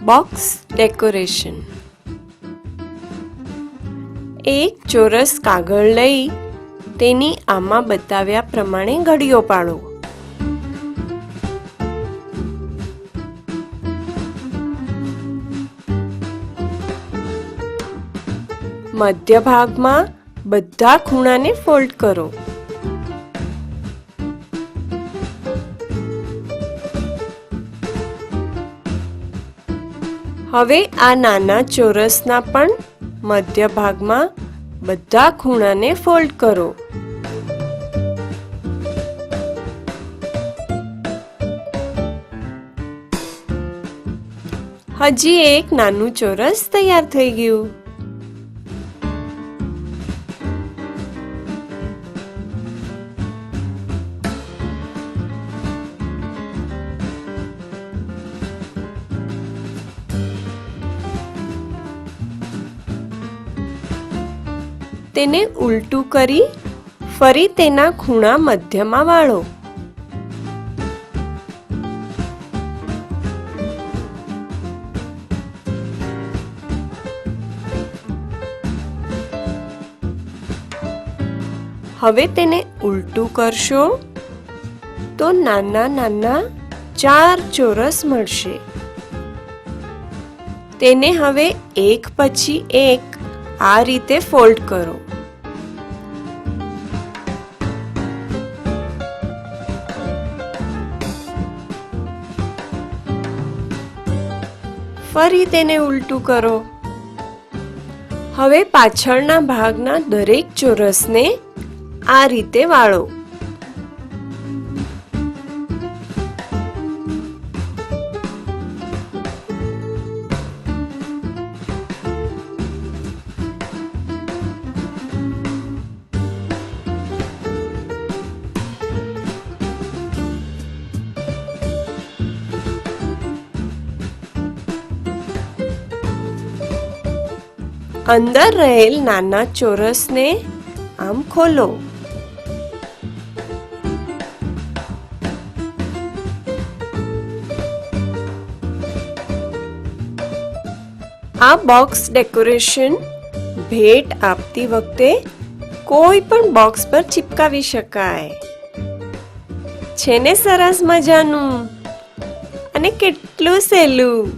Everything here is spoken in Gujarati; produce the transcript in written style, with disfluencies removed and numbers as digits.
Box decoration. એક ચોરસ કાગળ લઈ તેની આમાં બતાવ્યા પ્રમાણે ઘડીઓ પાડો. મધ્ય ભાગમાં બધા ખૂણાને ફોલ્ડ કરો. હવે આ નાના ચોરસના પણ મધ્ય ભાગમાં બધા ખૂણાને ફોલ્ડ કરો. હજી એક નાનું ચોરસ તૈયાર થઈ ગયું. તેને ઉલટું કરી ફરી તેના ખૂણા મધ્યમાં વાળો. હવે તેને ઉલટું કરશો તો નાના નાના 4 ચોરસ મળશે. તેને હવે એક પછી એક આ રીતે ફોલ્ડ કરો. ફરી તેને ઉલટું કરો. હવે પાછળના ભાગના દરેક ચોરસને આ રીતે વાળો. અંદર રહેલ નાના ચોરસને આમ ખોલો. આ બોક્સ ડેકોરેશન ભેટ આપતી વખતે કોઈ પણ બોક્સ પર ચિપકાવી શકાય. છે ને સરસ મજાનું અને કેટલું સહેલું.